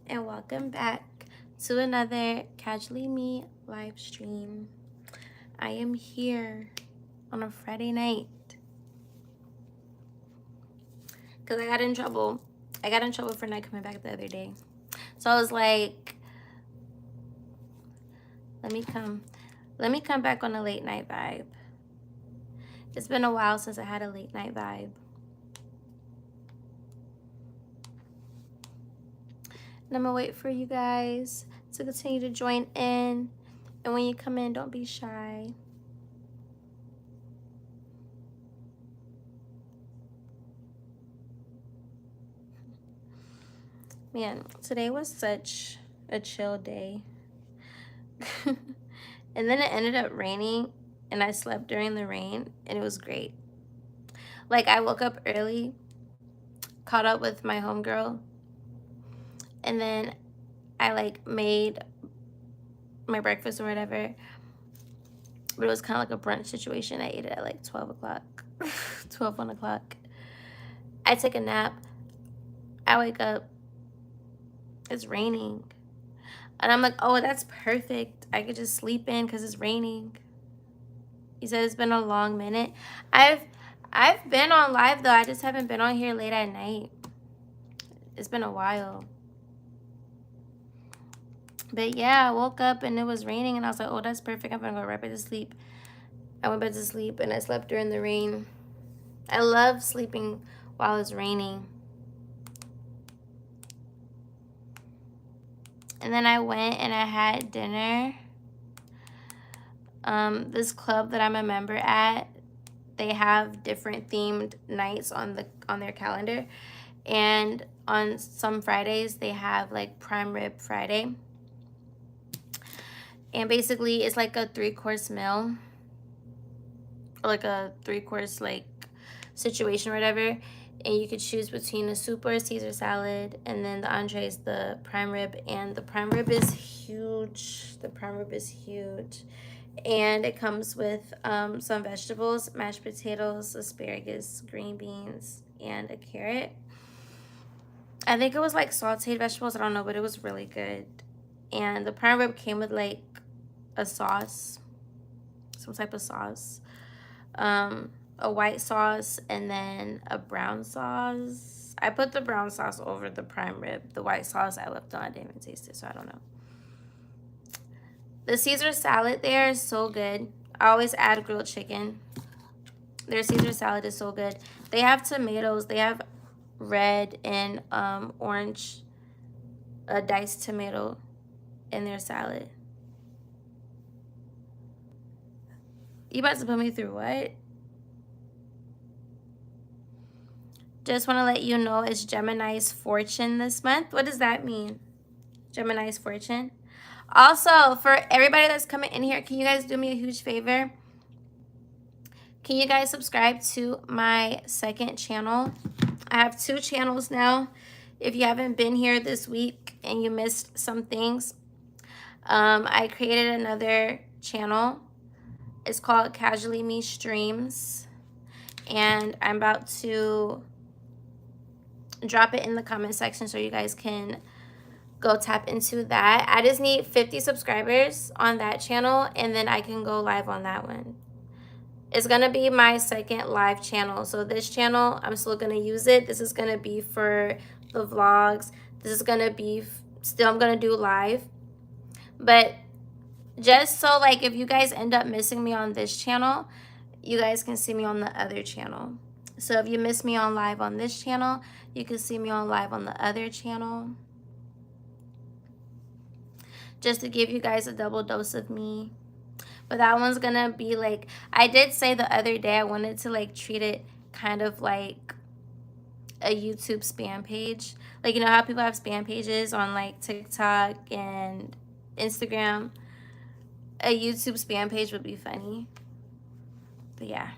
and welcome back to another Casually Me live stream. I am here on a Friday night because I got in trouble. I got in trouble for not coming back the other day. So I was like, let me come back on a late night vibe. It's been a while since I had a late night vibe. And I'm gonna wait for you guys to continue to join in. And when you come in, don't be shy. Man, today was such a chill day. And then it ended up raining and I slept during the rain and it was great. Like I woke up early, caught up with my homegirl, and then I like made my breakfast or whatever. But it was kind of like a brunch situation. I ate it at like 12 o'clock, 12, 1 o'clock. I take a nap. I wake up. It's raining. And I'm like, oh, that's perfect. I could just sleep in because it's raining. He said it's been a long minute. I've been on live though. I just haven't been on here late at night. It's been a while. But yeah, I woke up and it was raining and I was like, oh, that's perfect. I'm gonna go right back to sleep. I went back to sleep and I slept during the rain. I love sleeping while it's raining. And then I went and I had dinner. This club that I'm a member at, they have different themed nights on their calendar. And on some Fridays, they have like prime rib Friday. And basically, it's like a 3-course meal. Or like a 3-course like situation or whatever. And you could choose between a soup or a Caesar salad. And then the entree is the prime rib. And the prime rib is huge. The prime rib is huge. And it comes with some vegetables, mashed potatoes, asparagus, green beans, and a carrot. I think it was like sauteed vegetables. I don't know, but it was really good. And the prime rib came with like a sauce, some type of sauce, a white sauce, and then a brown sauce. I put the brown sauce over the prime rib. The white sauce I left on. I didn't even taste it, so I don't know. The Caesar salad there is so good. I always add grilled chicken. Their Caesar salad is so good. They have tomatoes. They have red and orange diced tomato in their salad. You about to put me through what? Just want to let you know it's Gemini's fortune this month. What does that mean? Gemini's fortune. Also, for everybody that's coming in here, can you guys do me a huge favor? Can you guys subscribe to my second channel? I have 2 channels now. If you haven't been here this week and you missed some things, I created another channel. It's called Casually Me Streams. And I'm about to drop it in the comment section so you guys can go tap into that. I just need 50 subscribers on that channel and then I can go live on that one. It's going to be my second live channel. So this channel, I'm still going to use it. This is going to be for the vlogs. This is going to be, still I'm going to do live. But just so like if you guys end up missing me on this channel, you guys can see me on the other channel. So if you miss me on live on this channel, you can see me on live on the other channel. Just to give you guys a double dose of me. But that one's gonna be like, I did say the other day I wanted to like treat it kind of like a YouTube spam page. Like, you know how people have spam pages on like TikTok and Instagram? A YouTube spam page would be funny. But yeah.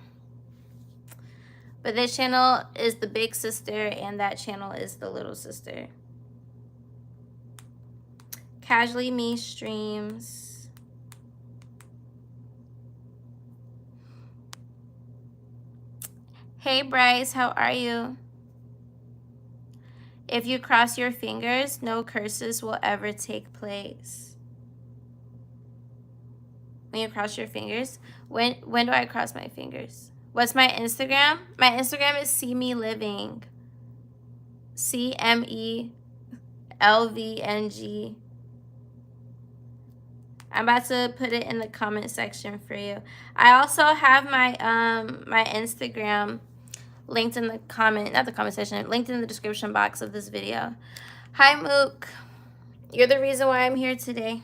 But this channel is the big sister and that channel is the little sister. Casually Me Streams. Hey Bryce, how are you? If you cross your fingers, no curses will ever take place. When you cross your fingers, when do I cross my fingers? What's my Instagram? My Instagram is See Me Living. CMELVNG. I'm about to put it in the comment section for you. I also have my my Instagram linked in the comment, not the comment section, linked in the description box of this video. Hi Mook. You're the reason why I'm here today.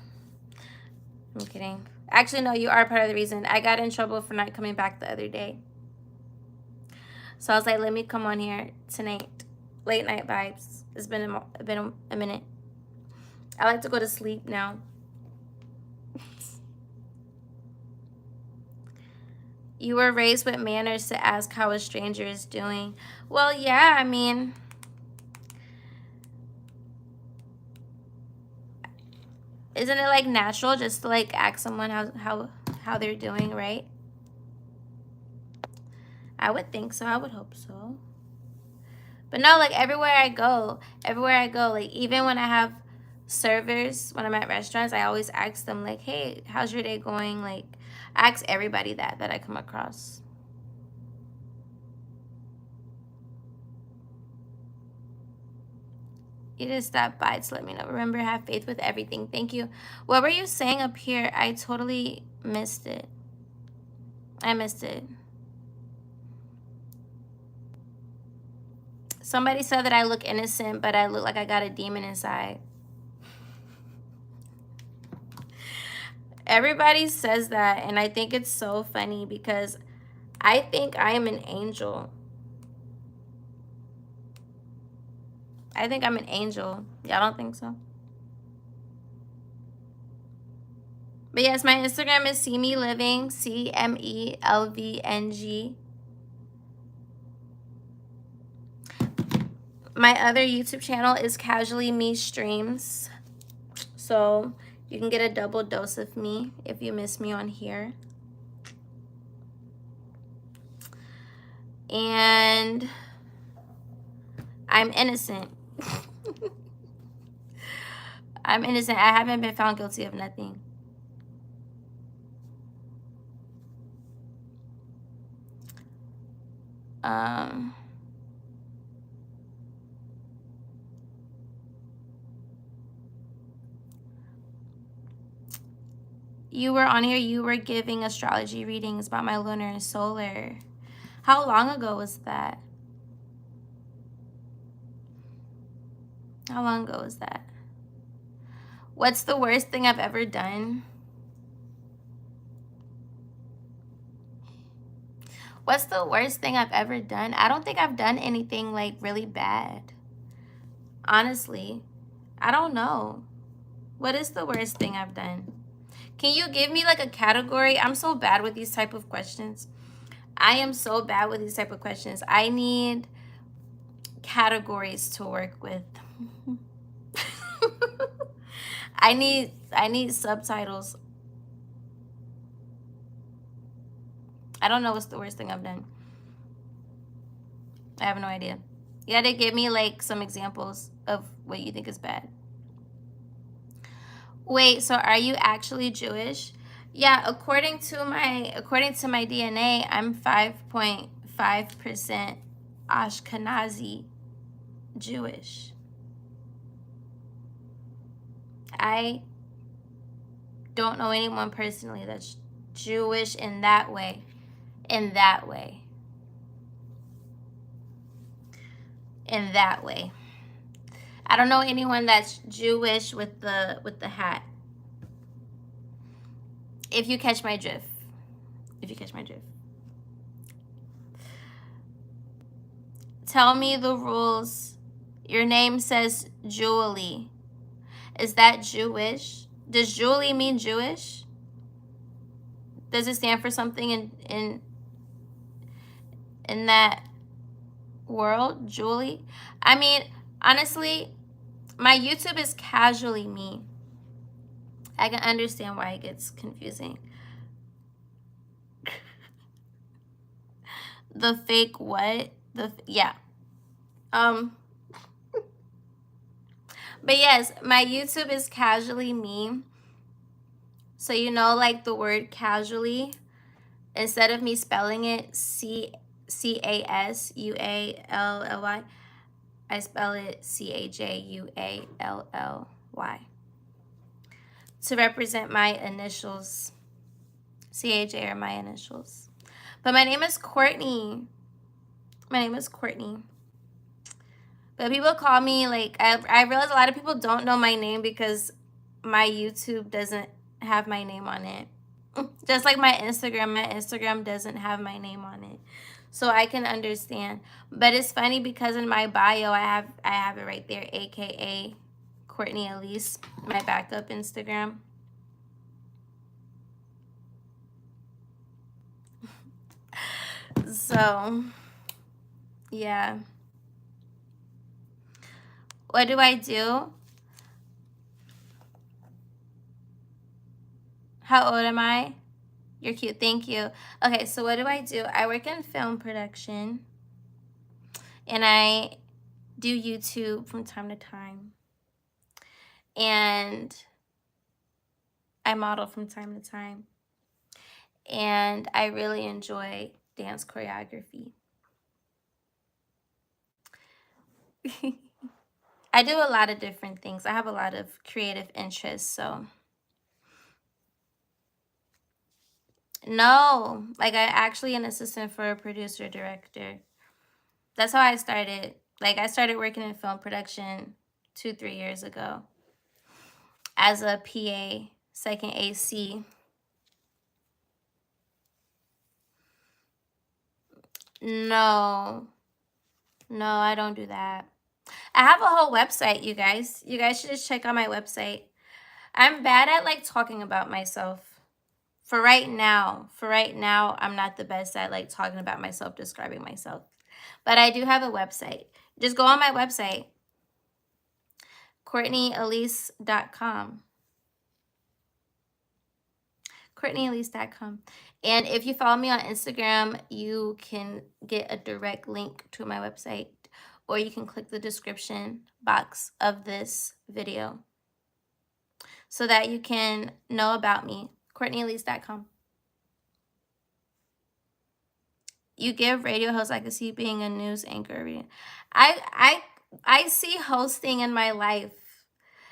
I'm kidding. Actually, no, you are part of the reason. I got in trouble for not coming back the other day. So I was like, let me come on here tonight. Late night vibes. It's been a minute. I like to go to sleep now. You were raised with manners to ask how a stranger is doing. Well, yeah, I mean, isn't it like natural just to like ask someone how they're doing, right? I would think so. I would hope so. But no, like everywhere I go, like even when I have servers, when I'm at restaurants, I always ask them like, hey, how's your day going? Like, I ask everybody that I come across. You just stopped by to let me know. Remember, have faith with everything. Thank you. What were you saying up here? I totally missed it. I missed it. Somebody said that I look innocent, but I look like I got a demon inside. Everybody says that, and I think it's so funny because I think I am an angel. I think I'm an angel. Y'all don't think so? But yes, my Instagram is See Me Living, CMELVNG. My other YouTube channel is Casually Me Streams. So you can get a double dose of me if you miss me on here. And I'm innocent. I'm innocent. I haven't been found guilty of nothing. You were on here, you were giving astrology readings about my lunar and solar. How long ago was that? How long ago was that? What's the worst thing I've ever done? What's the worst thing I've ever done? I don't think I've done anything like really bad. Honestly, I don't know. What is the worst thing I've done? Can you give me like a category? I'm so bad with these type of questions. I am so bad with these type of questions. I need categories to work with. I need subtitles. I don't know what's the worst thing I've done. I have no idea. You gotta give me like some examples of what you think is bad. Wait, so are you actually Jewish? Yeah, according to my DNA, I'm 5.5% Ashkenazi Jewish. I don't know anyone personally that's Jewish in that way. In that way. I don't know anyone that's Jewish with the hat. If you catch my drift. Tell me the rules. Your name says Julie. Is that Jewish? Does Julie mean Jewish? Does it stand for something in that world, Julie? I mean, honestly, my YouTube is Casually Me. I can understand why it gets confusing. The fake what? Yeah. But yes, my YouTube is Casually Me. So you know, like the word casually, instead of me spelling it Casually, I spell it Cajully to represent my initials. CAJ are my initials. But my name is Courtney. My name is Courtney. But people call me, like, I realize a lot of people don't know my name because my YouTube doesn't have my name on it. Just like my Instagram doesn't have my name on it. So I can understand. But it's funny because in my bio I have it right there, aka Courtney Alisse, my backup Instagram. So yeah. What do I do? How old am I? You're cute. Thank you. Okay, so what do? I work in film production and I do YouTube from time to time. And I model from time to time. And I really enjoy dance choreography. I do a lot of different things. I have a lot of creative interests, so no, like I actually an assistant for a producer director. That's how I started. Like I started working in film production 2-3 years ago as a PA, second AC. No, I don't do that. I have a whole website, you guys. You guys should just check out my website. I'm bad at like talking about myself. For right now, I'm not the best at like talking about myself, describing myself. But I do have a website. Just go on my website, CourtneyAlisse.com. CourtneyAlisse.com. And if you follow me on Instagram, you can get a direct link to my website, or you can click the description box of this video so that you can know about me. CourtneyAlisse.com. You give radio hosts. I could see being a news anchor. I see hosting in my life.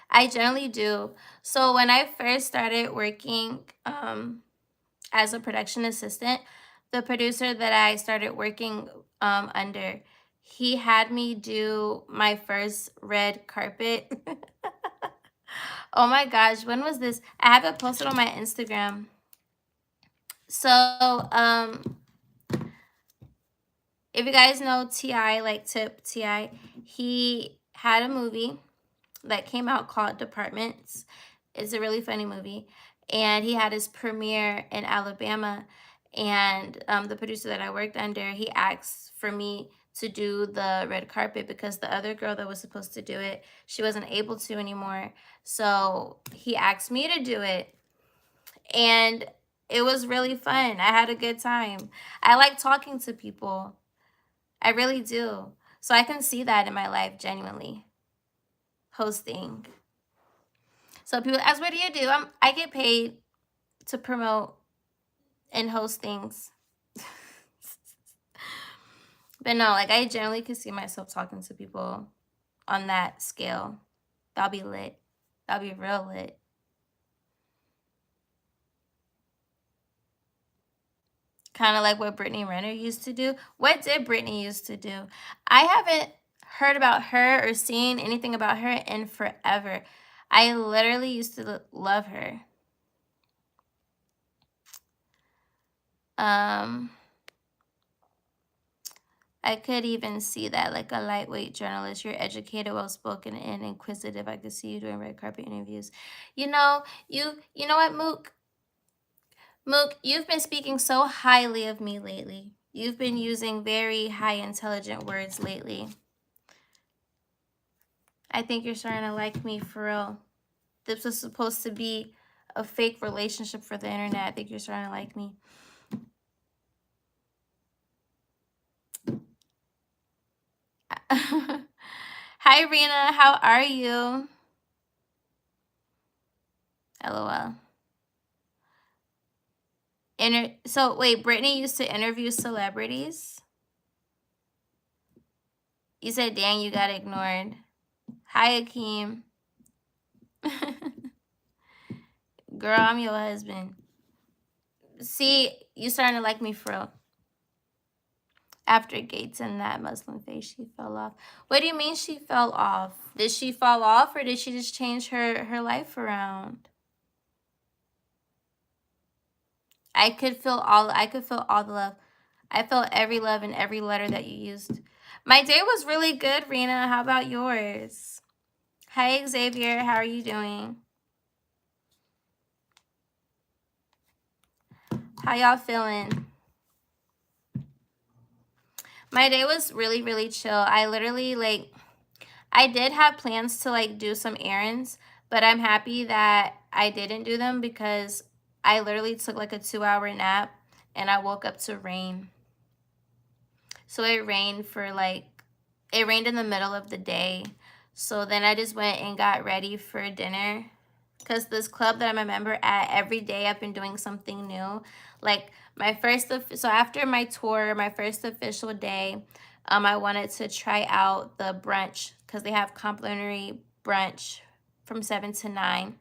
I generally do. So when I first started working as a production assistant, the producer that I started working under, he had me do my first red carpet. Oh my gosh, when was this? I have it posted on my Instagram. So if you guys know T.I., like T.I., he had a movie that came out called Departments. It's a really funny movie. And he had his premiere in Alabama. And the producer that I worked under, he asked for me to do the red carpet because the other girl that was supposed to do it, she wasn't able to anymore. So he asked me to do it. And it was really fun. I had a good time. I like talking to people. I really do. So I can see that in my life, genuinely. Hosting. So people ask, what do you do? I get paid to promote and host things. But no, like I generally could see myself talking to people on that scale. That'll be lit. That'll be real lit. Kind of like what Brittany Renner used to do. What did Brittany used to do? I haven't heard about her or seen anything about her in forever. I literally used to love her. I could even see that, like a lightweight journalist. You're educated, well-spoken, and inquisitive. I could see you doing red carpet interviews. You know what, Mook? Mook, you've been speaking so highly of me lately. You've been using very high intelligent words lately. I think you're starting to like me for real. This was supposed to be a fake relationship for the internet. I think you're starting to like me. Hi, Rena. How are you? LOL. So wait, Brittany used to interview celebrities? You said, dang, you got ignored. Hi, Akeem. Girl, I'm your husband. See, you starting to like me for real. After Gates and that Muslim face, she fell off. What do you mean she fell off? Did she fall off or did she just change her life around? I could feel all the love. I felt every love in every letter that you used. My day was really good, Rena. How about yours? Hi, Xavier. How are you doing? How y'all feeling? My day was really, really chill. I literally, like, I did have plans to, like, do some errands, but I'm happy that I didn't do them because I literally took, like, a 2-hour nap, and I woke up to rain. So it rained for, like, it rained in the middle of the day. So then I just went and got ready for dinner. Because this club that I'm a member at, every day I've been doing something new. Like, so after my tour, my first official day, I wanted to try out the brunch because they have complimentary brunch from 7 to 9.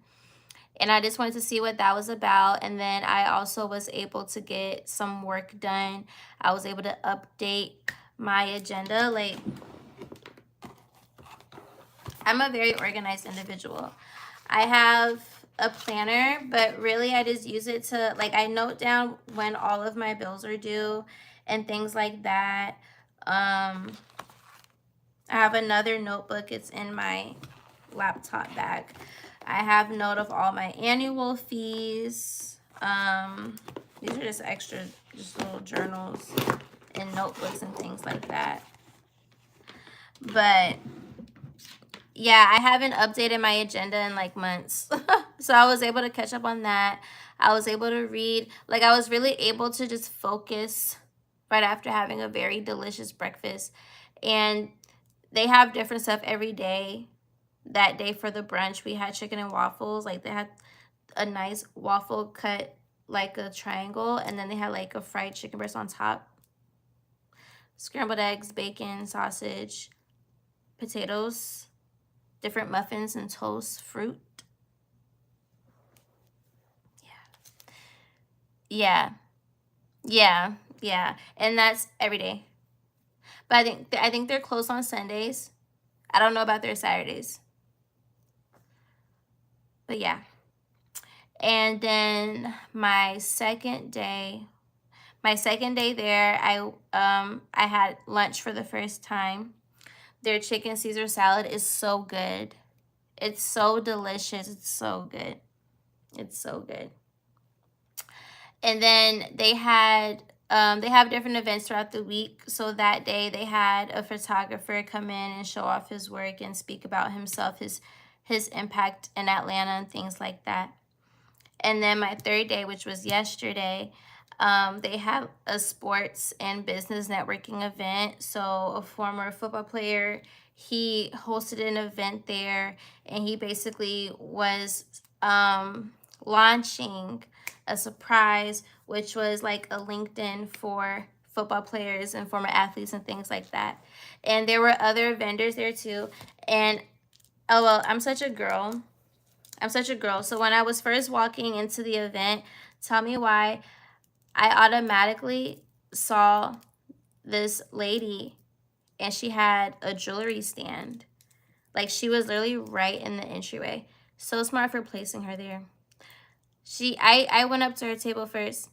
And I just wanted to see what that was about. And then I also was able to get some work done. I was able to update my agenda. Like, I'm a very organized individual. I have a planner, but really I just use it to, like, I note down when all of my bills are due and things like that. I have another notebook. It's in my laptop bag. I have note of all my annual fees. These are just extra, just little journals and notebooks and things like that. But yeah, I haven't updated my agenda in like months. So I was able to catch up on that. I was able to read. Like, I was really able to just focus right after having a very delicious breakfast. And they have different stuff every day. That day for the brunch, we had chicken and waffles. Like, they had a nice waffle cut like a triangle, and then they had like a fried chicken breast on top, scrambled eggs, bacon, sausage, potatoes, different muffins and toast, fruit. Yeah. And that's every day. But I think they're closed on Sundays. I don't know about their Saturdays. But yeah. And then my second day there, I had lunch for the first time. Their chicken Caesar salad is so good. It's so delicious. It's so good. It's so good. And then they have different events throughout the week. So that day they had a photographer come in and show off his work and speak about himself, his impact in Atlanta and things like that. And then my third day, which was yesterday, they had a sports and business networking event. So a former football player, he hosted an event there, and he basically was launching a surprise, which was like a LinkedIn for football players and former athletes and things like that. And there were other vendors there too. And oh well, I'm such a girl. So when I was first walking into the event, tell me why, I automatically saw this lady, and she had a jewelry stand. Like, she was literally right in the entryway. So smart for placing her there. I went up to her table first,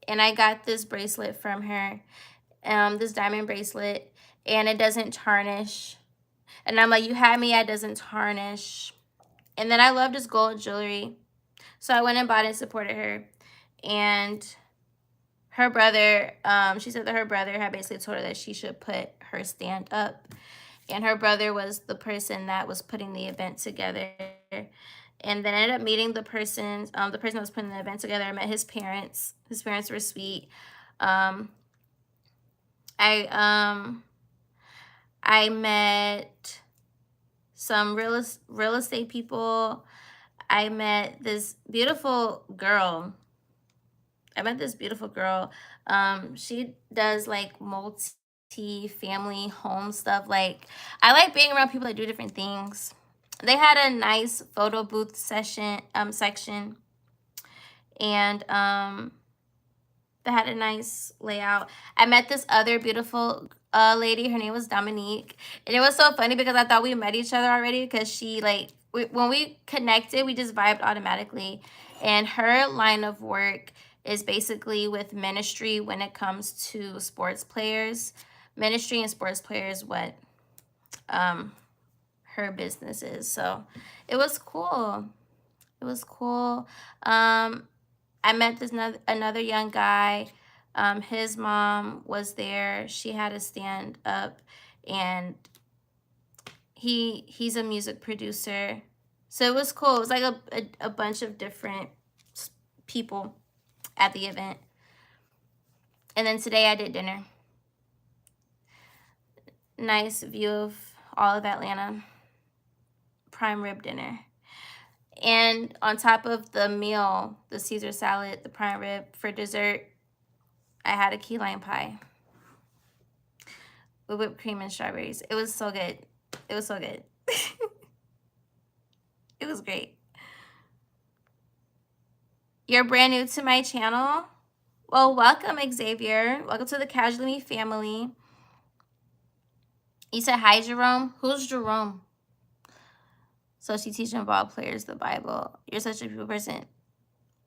and I got this bracelet from her, this diamond bracelet, and it doesn't tarnish. And I'm like, you had me, it doesn't tarnish. And then I love this gold jewelry. So I went and bought it and supported her. And her brother, she said that her brother had basically told her that she should put her stand up. And her brother was the person that was putting the event together. And then I ended up meeting the person that was putting the event together. I met his parents. His parents were sweet. I met some real estate people. I met this beautiful girl. She does like multi-family home stuff. Like, I like being around people that do different things. They had a nice photo booth section, and they had a nice layout. I met this other beautiful lady. Her name was Dominique. And it was so funny because I thought we met each other already, because she, like, when we connected, we just vibed automatically. And her line of work is basically with ministry when it comes to sports players. Ministry and sports players, what um, her business is. So it was cool. It was cool. I met this another young guy. His mom was there. She had a stand up, and he's a music producer. So it was cool. It was like a bunch of different people at the event. And then today I did dinner. Nice view of all of Atlanta. Prime rib dinner. And on top of the meal, the Caesar salad, the prime rib, for dessert, I had a key lime pie with whipped cream and strawberries. It was so good. It was so good. It was great. You're brand new to my channel? Well, welcome, Xavier. Welcome to the Casually Me family. You said hi, Jerome? Who's Jerome? So she teaching ball players the Bible. You're such a beautiful person.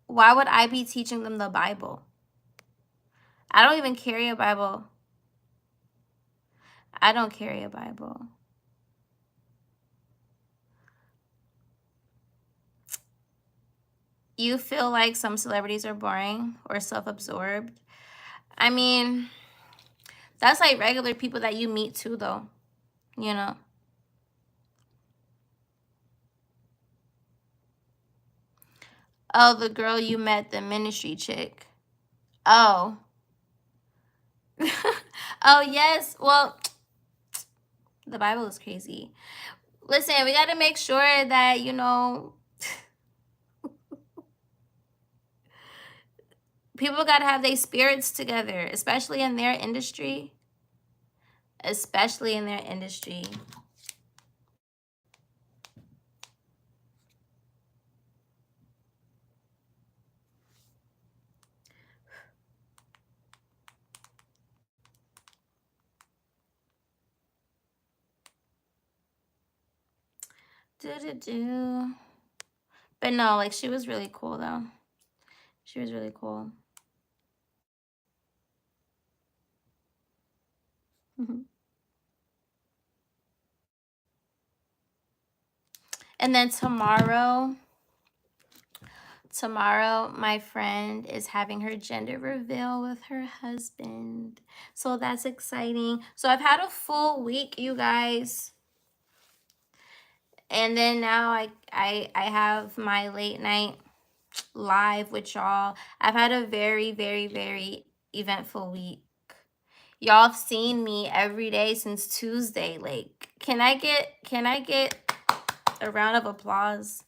Why would I be teaching them the Bible? I don't even carry a Bible. I don't carry a Bible. You feel like some celebrities are boring or self-absorbed? I mean, that's like regular people that you meet too, though. You know? Oh, the girl you met, the ministry chick. Oh. Oh, yes. Well, the Bible is crazy. Listen, we got to make sure that, people got to have their spirits together, especially in their industry. Especially in their industry. Do. But no, like, she was really cool, though. She was really cool. And then tomorrow, my friend is having her gender reveal with her husband. So that's exciting. So I've had a full week, you guys. And then now I have my late night live with y'all. I've had a very, very, very eventful week. Y'all have seen me every day since Tuesday. Like, can I get a round of applause?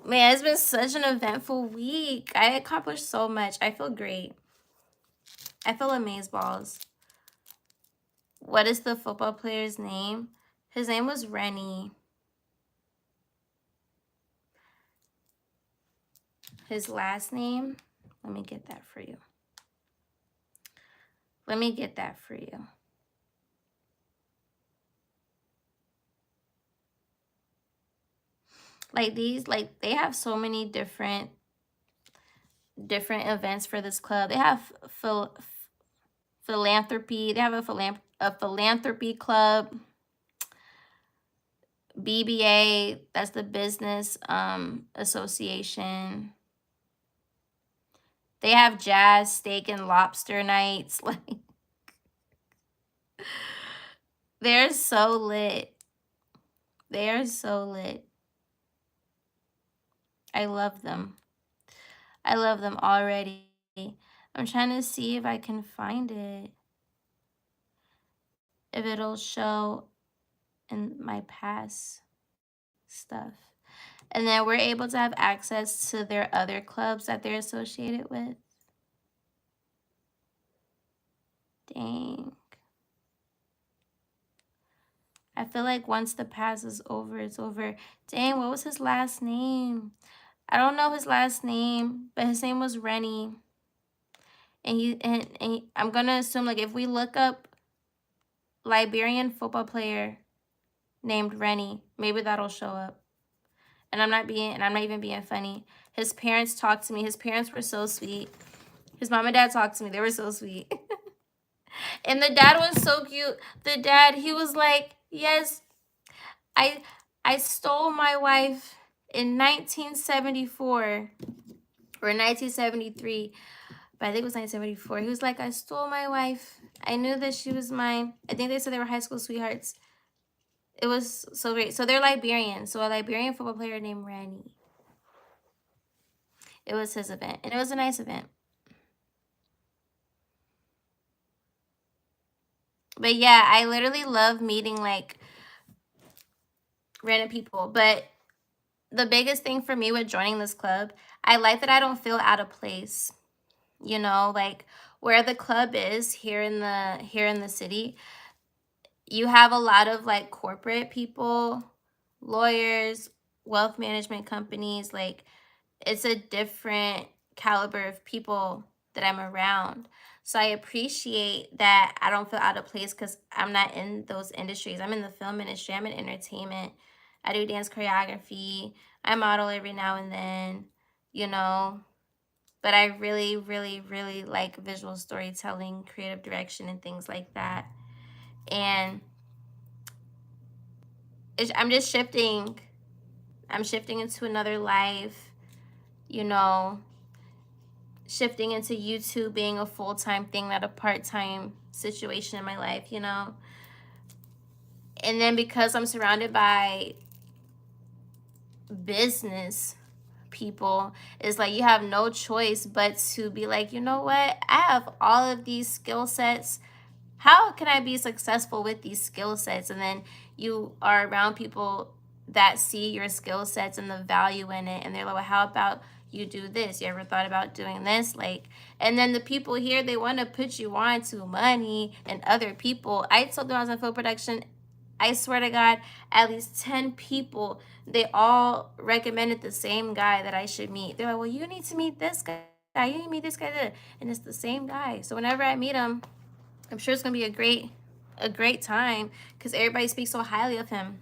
Man, it's been such an eventful week. I accomplished so much. I feel great. I feel amazeballs. What is the football player's name? His name was Rennie. His last name? Let me get that for you. Let me get that for you. Like, these, like, they have so many different events for this club. They have philanthropy. They have a philanthropy club. BBA, that's the business association. They have jazz, steak, and lobster nights. Like, they're so lit. They're so lit. I love them. I love them already. I'm trying to see if I can find it. If it'll show in my past. stuff. And then we're able to have access to their other clubs that they're associated with. Dang. I feel like once the pass is over, it's over. Dang, what was his last name? I don't know his last name, but his name was Rennie. And I'm gonna assume, like, if we look up Liberian football player named Rennie, maybe that'll show up. And I'm not even being funny. His parents talked to me. His parents were so sweet. His mom and dad talked to me. They were so sweet. And the dad was so cute. The dad, he was like, yes, I stole my wife in 1974 or 1973. But I think it was 1974. He was like, I stole my wife. I knew that she was mine. I think they said they were high school sweethearts. It was so great. So they're Liberian. So a Liberian football player named Randy. It was his event. And it was a nice event. But yeah, I literally love meeting like random people. But the biggest thing for me with joining this club, I like that I don't feel out of place. You know, like where the club is here in the city, you have a lot of like corporate people, lawyers, wealth management companies. Like it's a different caliber of people that I'm around. So I appreciate that I don't feel out of place because I'm not in those industries. I'm in the film industry. I'm in entertainment. I do dance choreography. I model every now and then, you know. But I really, really, really like visual storytelling, creative direction, and things like that. And I'm just shifting. I'm shifting into another life, you know, shifting into YouTube being a full-time thing, not a part-time situation in my life, you know. And then because I'm surrounded by business people, it's like you have no choice but to be like, you know what? I have all of these skill sets. How can I be successful with these skill sets? And then you are around people that see your skill sets and the value in it. And they're like, well, how about you do this? You ever thought about doing this? Like, and then the people here, they want to put you on to money and other people. I told them I was in film production. I swear to God, at least 10 people, they all recommended the same guy that I should meet. They're like, well, you need to meet this guy. You need to meet this guy. And it's the same guy. So whenever I meet him, I'm sure it's gonna be a great time because everybody speaks so highly of him.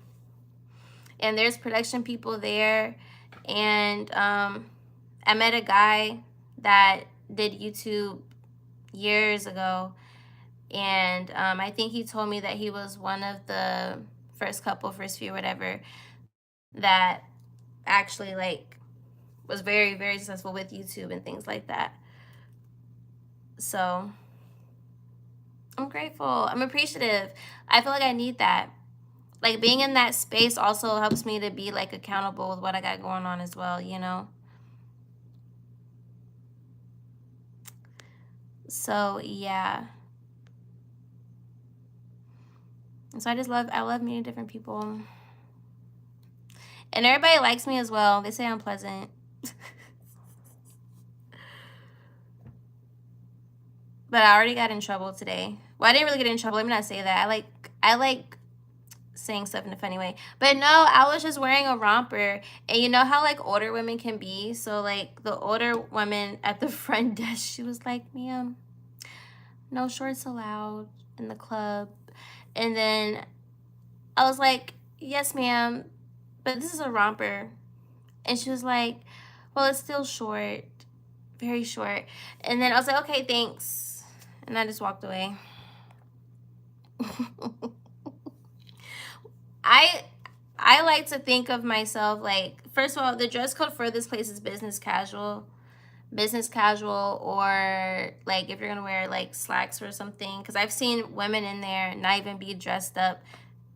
And there's production people there, and I met a guy that did YouTube years ago, and I think he told me that he was one of the first few, whatever, that actually like was very, very successful with YouTube and things like that. So I'm grateful. I'm appreciative. I feel like I need that. Like being in that space also helps me to be like accountable with what I got going on as well, you know? So yeah. And so I love meeting different people. And everybody likes me as well. They say I'm pleasant. But I already got in trouble today. Well, I didn't really get in trouble. Let me not say that. I like saying stuff in a funny way. But no, I was just wearing a romper. And you know how like older women can be? So like the older woman at the front desk, she was like, ma'am, no shorts allowed in the club. And then I was like, yes, ma'am, but this is a romper. And she was like, well, it's still short, very short. And then I was like, okay, thanks. And I just walked away. I like to think of myself like, first of all, the dress code for this place is business casual, or like if you're gonna wear like slacks or something, because I've seen women in there not even be dressed up.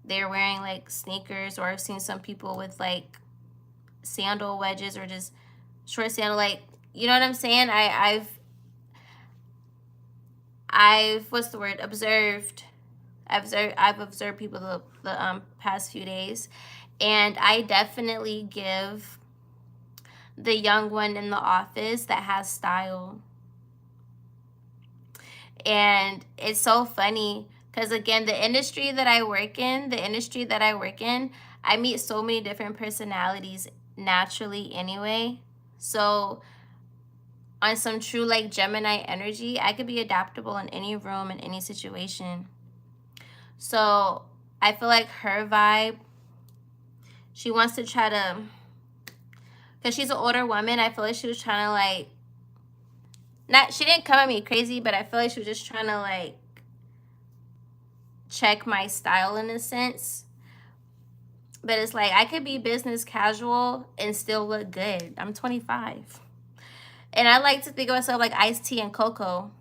They're wearing like sneakers, or I've seen some people with like sandal wedges or just short sandal, like, you know what I'm saying? I've what's the word, observed. I've observed people the past few days, And I definitely give the young one in the office that has style. And it's so funny because, again, the industry that I work in, I meet so many different personalities naturally anyway. So on some true like Gemini energy, I could be adaptable in any room, in any situation. So I feel like her vibe, she wants to try to, because she's an older woman, I feel like she was trying to like, not, she didn't come at me crazy, but I feel like she was just trying to like check my style in a sense. But it's like, I could be business casual and still look good. I'm 25. And I like to think of myself like iced tea and cocoa.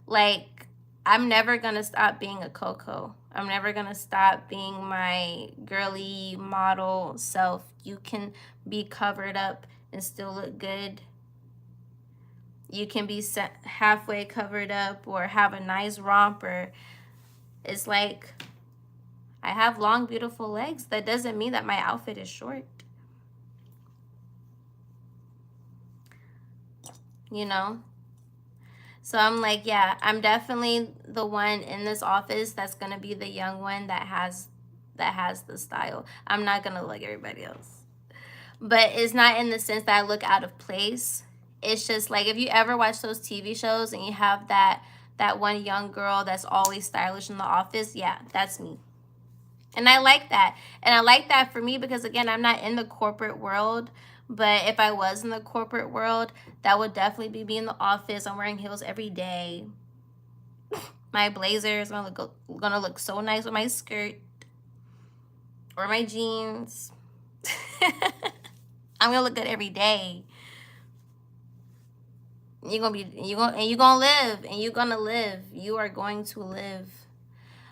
Like, I'm never going to stop being a Coco. I'm never going to stop being my girly model self. You can be covered up and still look good. You can be halfway covered up or have a nice romper. It's like, I have long, beautiful legs. That doesn't mean that my outfit is short. You know? So I'm like, yeah, I'm definitely the one in this office that's going to be the young one that has the style. I'm not going to look like everybody else. But it's not in the sense that I look out of place. It's just like, if you ever watch those TV shows and you have that one young girl that's always stylish in the office, yeah, that's me. And I like that. And I like that for me because, again, I'm not in the corporate world. But if I was in the corporate world, that would definitely be me in the office. I'm wearing heels every day. My blazer is gonna look so nice with my skirt or my jeans. I'm gonna look good every day. You're gonna live. You are going to live.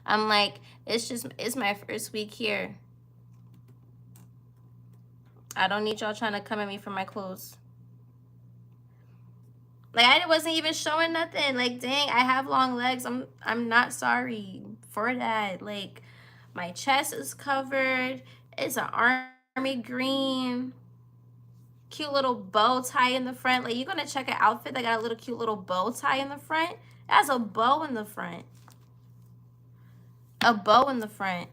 I'm like, it's my first week here. I don't need y'all trying to come at me for my clothes. Like, I wasn't even showing nothing. Like, dang, I have long legs. I'm not sorry for that. Like, my chest is covered. It's an army green. Cute little bow tie in the front. Like, you're gonna check an outfit that got a little cute little bow tie in the front? It has a bow in the front. A bow in the front.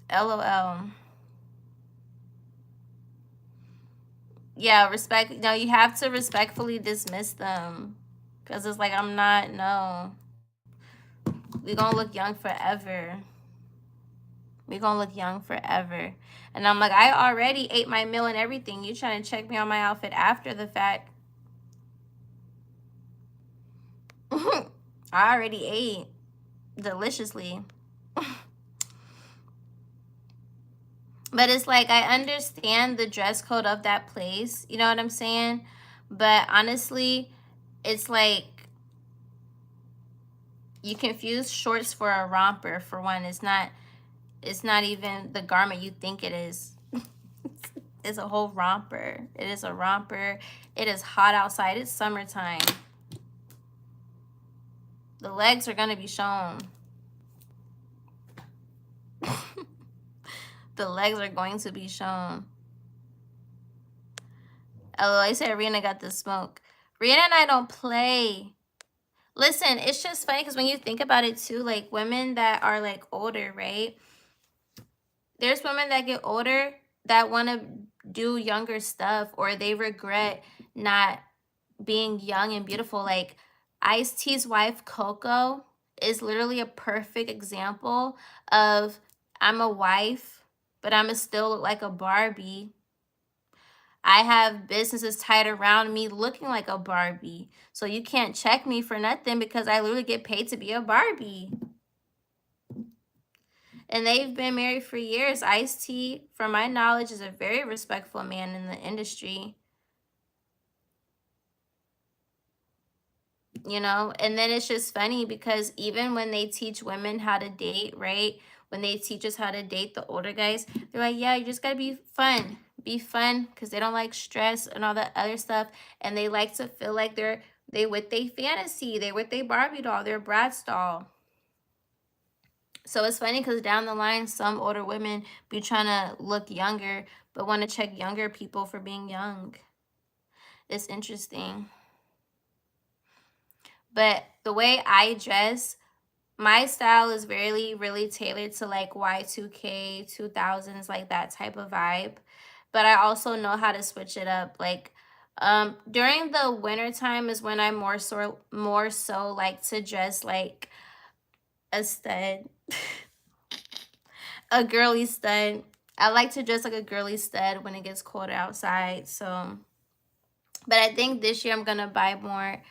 LOL. Yeah, respect. No, you have to respectfully dismiss them. Because it's like, I'm not, no. We gonna look young forever. We gonna look young forever. And I'm like, I already ate my meal and everything. You trying to check me on my outfit after the fact. I already ate deliciously. But it's like, I understand the dress code of that place. You know what I'm saying? But honestly, it's like, you confuse shorts for a romper, for one. It's not even the garment you think it is. It's a whole romper. It is a romper. It is hot outside. It's summertime. The legs are going to be shown. The legs are going to be shown. Oh, I said Rihanna got the smoke. Rihanna and I don't play. Listen, it's just funny because when you think about it too, like, women that are like older, right? There's women that get older that want to do younger stuff, or they regret not being young and beautiful. Like, Ice-T's wife, Coco, is literally a perfect example of, I'm a wife, but I'ma still look like a Barbie. I have businesses tied around me looking like a Barbie. So you can't check me for nothing because I literally get paid to be a Barbie. And they've been married for years. Ice-T, from my knowledge, is a very respectful man in the industry. You know, and then it's just funny because even when they teach women how to date, right? When they teach us how to date the older guys, they're like, yeah, you just gotta be fun. Be fun, because they don't like stress and all that other stuff. And they like to feel like they with their fantasy. They with their Barbie doll, their Bratz doll. So it's funny because down the line, some older women be trying to look younger, but want to check younger people for being young. It's interesting. But the way I dress, my style is really tailored to like Y2K, 2000s, like that type of vibe. But I also know how to switch it up. Like during the winter time is when I more so like to dress like a stud, a girly stud. I like to dress like a girly stud when it gets colder outside. So, but I think this year I'm gonna buy more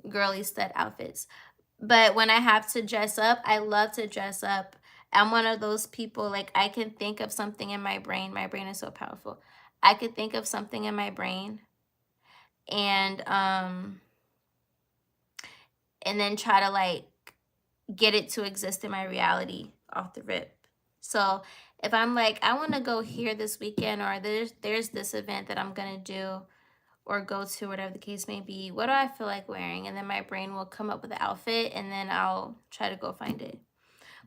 girly stud outfits. But when I have to dress up, I love to dress up. I'm one of those people, like, I can think of something in my brain. My brain is so powerful. I could think of something in my brain and then try to like get it to exist in my reality off the rip. So if I'm like, I want to go here this weekend, or there's this event that I'm gonna do or go to, whatever the case may be, what do I feel like wearing? And then my brain will come up with the outfit and then I'll try to go find it.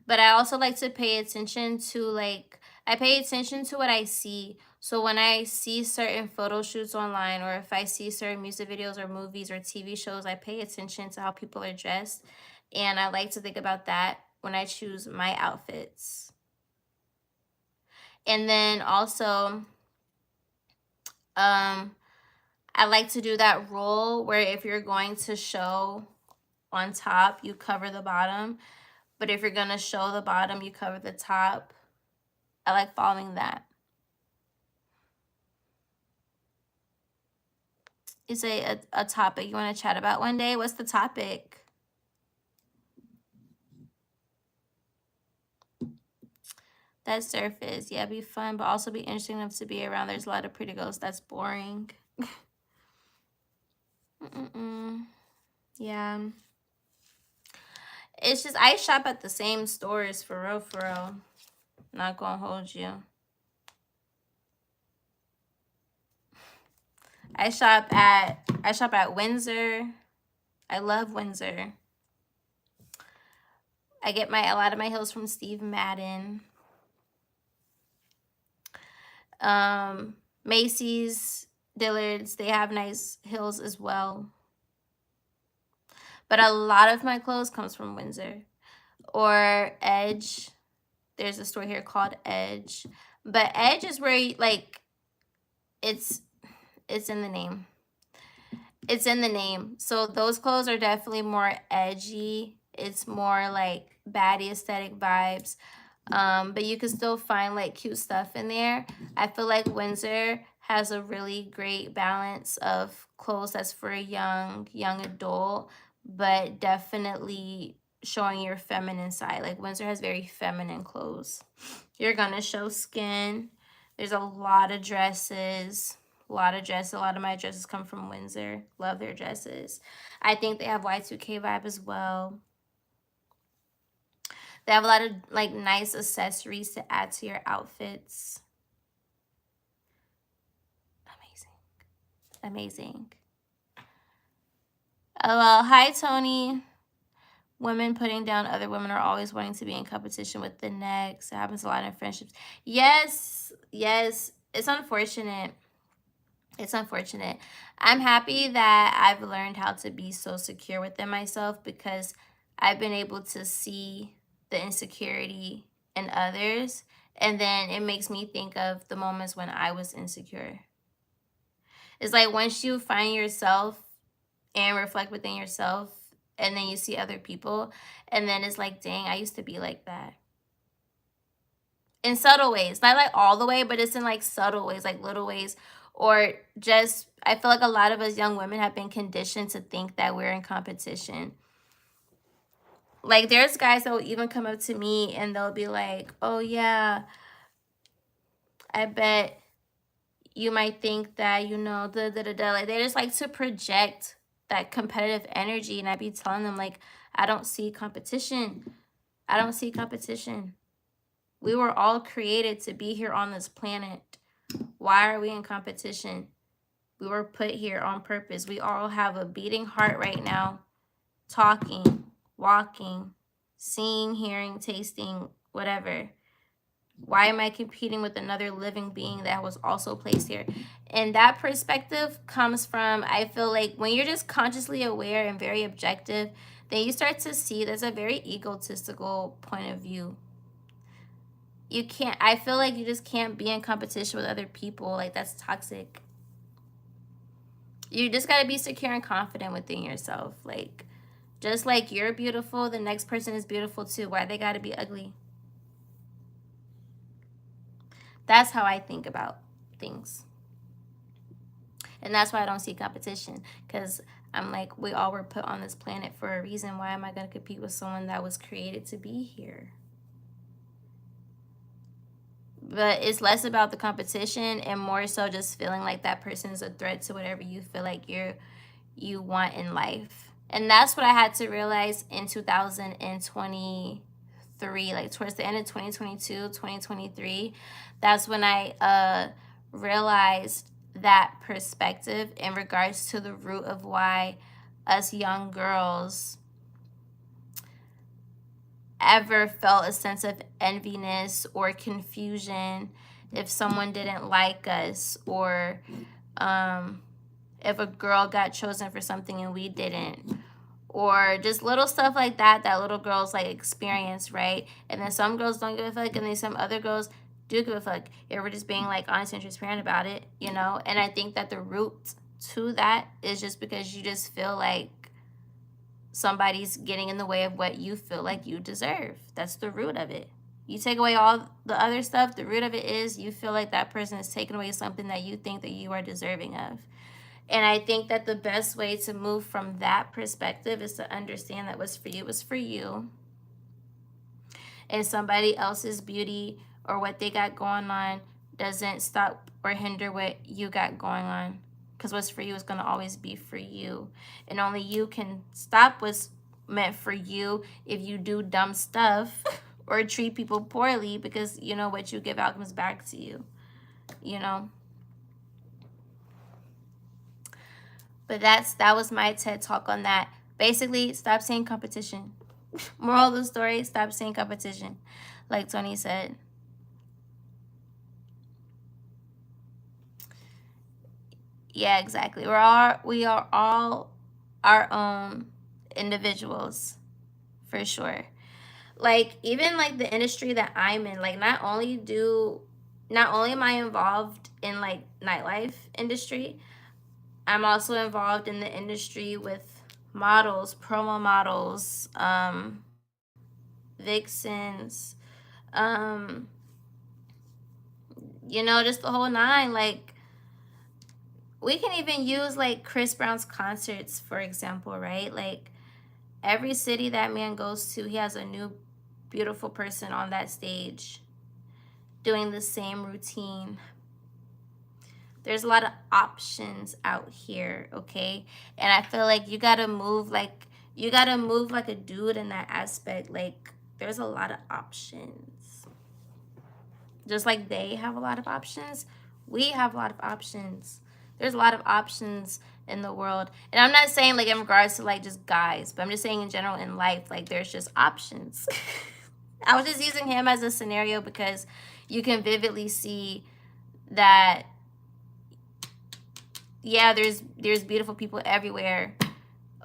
But I also like to pay attention to like, I pay attention to what I see. So when I see certain photo shoots online, or if I see certain music videos or movies or TV shows, I pay attention to how people are dressed. And I like to think about that when I choose my outfits. And then also, I like to do that rule where if you're going to show on top, you cover the bottom. But if you're going to show the bottom, you cover the top. I like following that. Is a topic you want to chat about one day? What's the topic? That surface. Yeah, be fun, but also be interesting enough to be around. There's a lot of pretty girls. That's boring. Yeah. It's just, I shop at the same stores, for real, for real. Not gonna hold you. I shop at Windsor. I love Windsor. I get a lot of my heels from Steve Madden. Macy's, Dillard's, they have nice heels as well. But a lot of my clothes comes from Windsor or Edge. There's a store here called Edge. But Edge is where you, like, it's in the name. It's in the name. So those clothes are definitely more edgy. It's more like baddie aesthetic vibes. But you can still find like cute stuff in there. I feel like Windsor has a really great balance of clothes that's for a young adult, but definitely showing your feminine side. Like Windsor has very feminine clothes. You're gonna show skin. There's a lot of dresses. A lot of my dresses come from Windsor. Love their dresses. I think they have Y2K vibe as well. They have a lot of like nice accessories to add to your outfits. Amazing. Oh, well, hi, Tony. Women putting down other women are always wanting to be in competition with the next. It happens a lot in friendships. Yes. It's unfortunate. It's unfortunate. I'm happy that I've learned how to be so secure within myself, because I've been able to see the insecurity in others, and then it makes me think of the moments when I was insecure. It's like once you find yourself and reflect within yourself, and then you see other people, and then it's like, dang, I used to be like that. In subtle ways, not like all the way, but it's in like subtle ways, like little ways. Or just, I feel like a lot of us young women have been conditioned to think that we're in competition. Like there's guys that will even come up to me and they'll be like, oh yeah, I bet you might think that, you know, Like they just like to project that competitive energy. And I be telling them, like, I don't see competition. I don't see competition. We were all created to be here on this planet. Why are we in competition? We were put here on purpose. We all have a beating heart right now, talking, walking, seeing, hearing, tasting, whatever. Why am I competing with another living being that was also placed here? And that perspective comes from, I feel like when you're just consciously aware and very objective, then you start to see there's a very egotistical point of view. You can't, I feel like you just can't be in competition with other people. Like, that's toxic. You just got to be secure and confident within yourself. Like, just like you're beautiful, the next person is beautiful too. Why they got to be ugly? That's how I think about things. And that's why I don't see competition. Because I'm like, we all were put on this planet for a reason. Why am I going to compete with someone that was created to be here? But it's less about the competition and more so just feeling like that person is a threat to whatever you feel like you want in life. And that's what I had to realize in 2023, like towards the end of 2022, 2023. That's when I realized that perspective in regards to the root of why us young girls ever felt a sense of enviness or confusion if someone didn't like us, or if a girl got chosen for something and we didn't, or just little stuff like that little girls like experience, right? And then some girls don't give a fuck, and then some other girls do give a fuck. Yeah, we're just being like honest and transparent about it, you know? And I think that the root to that is just because you just feel like somebody's getting in the way of what you feel like you deserve. That's the root of it. You take away all the other stuff, the root of it is you feel like that person is taking away something that you think that you are deserving of. And I think that the best way to move from that perspective is to understand that what's for you is for you. And somebody else's beauty or what they got going on doesn't stop or hinder what you got going on. Because what's for you is going to always be for you. And only you can stop what's meant for you if you do dumb stuff or treat people poorly, because you know what you give out comes back to you, you know. But that was my TED talk on that. Basically, stop saying competition. Moral of the story, stop saying competition, like Tony said. Yeah, exactly. We are all our own individuals, for sure. Like, even like the industry that I'm in, like not only am I involved in like nightlife industry, I'm also involved in the industry with models, promo models, vixens, you know, just the whole nine. Like, we can even use like Chris Brown's concerts, for example, right? Like, every city that man goes to, he has a new beautiful person on that stage doing the same routine. There's a lot of options out here, okay? And I feel like you gotta move like a dude in that aspect. Like, there's a lot of options. Just like they have a lot of options, we have a lot of options. There's a lot of options in the world. And I'm not saying like in regards to like just guys, but I'm just saying in general in life, like there's just options. I was just using him as a scenario because you can vividly see that, yeah, there's beautiful people everywhere,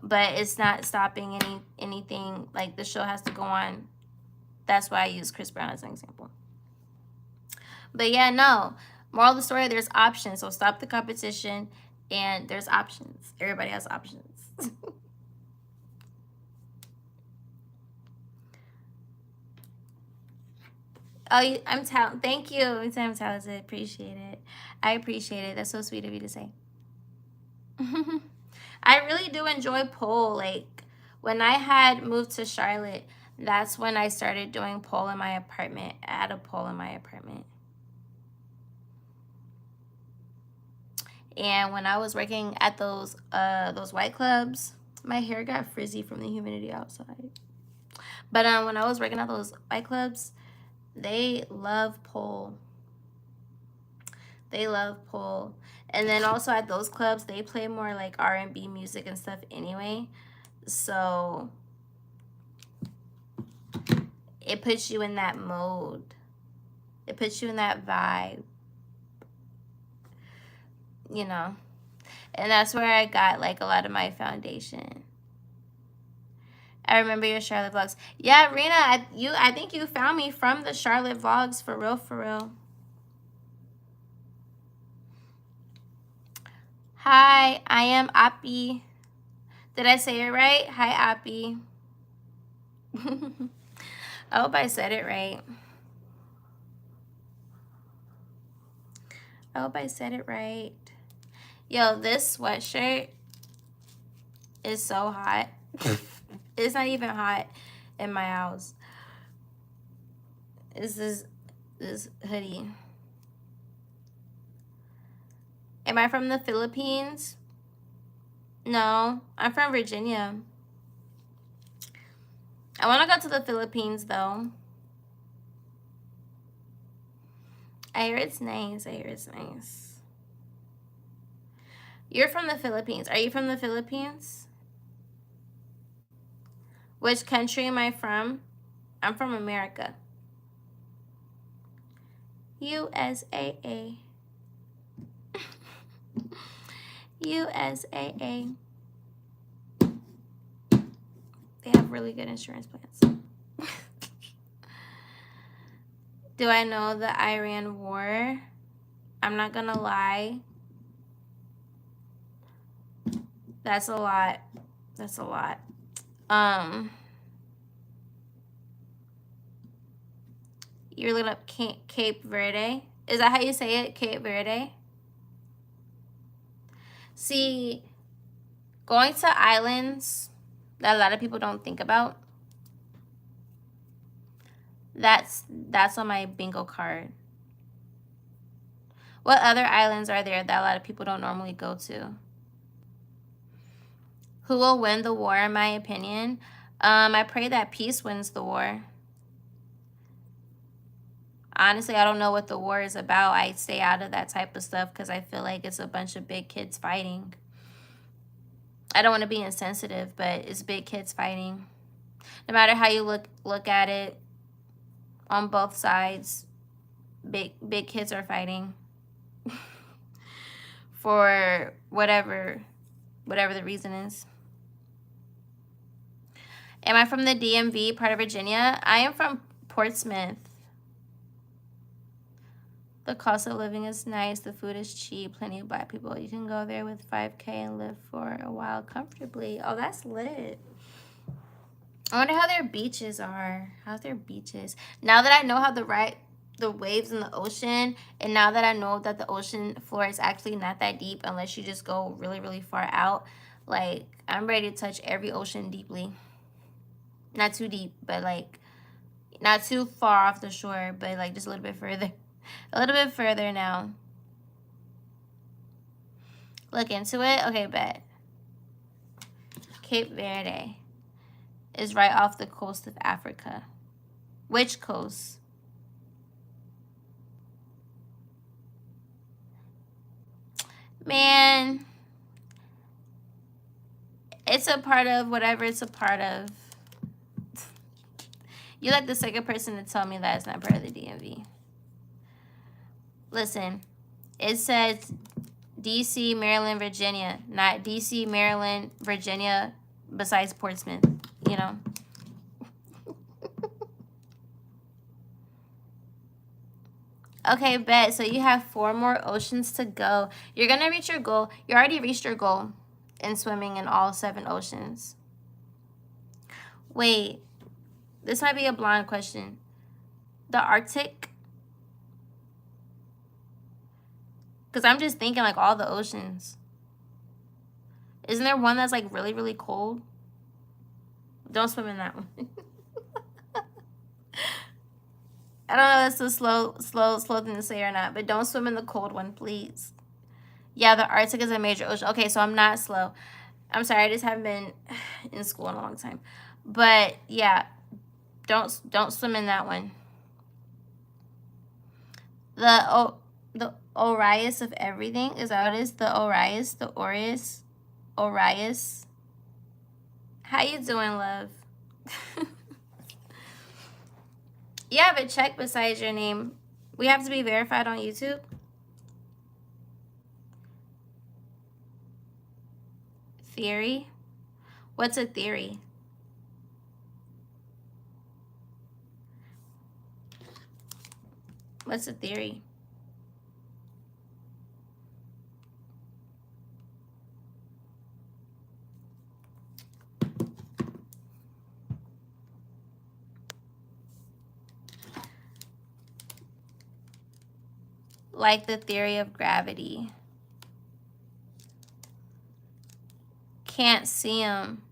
but it's not stopping anything. Like, the show has to go on. That's why I use Chris Brown as an example. But yeah, no. Moral of the story, there's options. So stop the competition, and there's options. Everybody has options. Oh, I'm talented. Thank you. I'm talented. Appreciate it. I appreciate it. That's so sweet of you to say. I really do enjoy pole. Like, when I had moved to Charlotte, that's when I started doing pole in my apartment. I had a pole in my apartment. And when I was working at those white clubs, my hair got frizzy from the humidity outside. But when I was working at those white clubs, they love pole. They love pole. And then also at those clubs, they play more like R&B music and stuff anyway. So it puts you in that mode. It puts you in that vibe, you know. And that's where I got like a lot of my foundation. I remember your Charlotte vlogs. Yeah, Rena, I think you found me from the Charlotte vlogs, for real, for real. Hi, I am Api. Did I say it right? Hi, Api. I hope I said it right. I hope I said it right. Yo, this sweatshirt is so hot. It's not even hot in my house. It's this hoodie. Am I from the Philippines? No, I'm from Virginia. I want to go to the Philippines, though. I hear it's nice. I hear it's nice. You're from the Philippines. Are you from the Philippines? Which country am I from? I'm from America. USAA. USAA. They have really good insurance plans. Do I know the Iran war? I'm not gonna lie. That's a lot. That's a lot. You're looking up Cape Verde. Is that how you say it? Cape Verde? See, going to islands that a lot of people don't think about, that's on my bingo card. What other islands are there that a lot of people don't normally go to? Who will win the war, in my opinion? I pray that peace wins the war. Honestly, I don't know what the war is about. I stay out of that type of stuff because I feel like it's a bunch of big kids fighting. I don't want to be insensitive, but it's big kids fighting. No matter how you look at it, on both sides, big kids are fighting for whatever the reason is. Am I from the DMV, part of Virginia? I am from Portsmouth. The cost of living is nice. The food is cheap. Plenty of black people. You can go there with $5K and live for a while comfortably. Oh, that's lit. I wonder how their beaches are. How's their beaches? Now that I know how the waves in the ocean, and now that I know that the ocean floor is actually not that deep unless you just go really, really far out, like, I'm ready to touch every ocean deeply. Not too deep, but like not too far off the shore, but like just a little bit further. A little bit further now. Look into it. Okay, bet. Cape Verde is right off the coast of Africa. Which coast? Man, it's a part of whatever it's a part of. You're like the second person to tell me that it's not part of the DMV. Listen, it says DC, Maryland, Virginia, not DC, Maryland, Virginia, besides Portsmouth, you know. Okay, bet. So you have 4 more oceans to go. You're going to reach your goal. You already reached your goal in swimming in all 7 oceans. Wait, this might be a blind question. The Arctic? Because I'm just thinking like all the oceans. Isn't there one that's like really, really cold? Don't swim in that one. I don't know if that's a slow thing to say or not, but don't swim in the cold one, please. Yeah, the Arctic is a major ocean. Okay, so I'm not slow. I'm sorry, I just haven't been in school in a long time. But yeah, don't swim in that one. The Orius of everything, is that what it is? The Orius, the Orius. How you doing, love? You have a check besides your name. We have to be verified on YouTube. Theory? What's a theory? What's a theory? Like the theory of gravity. Can't see him.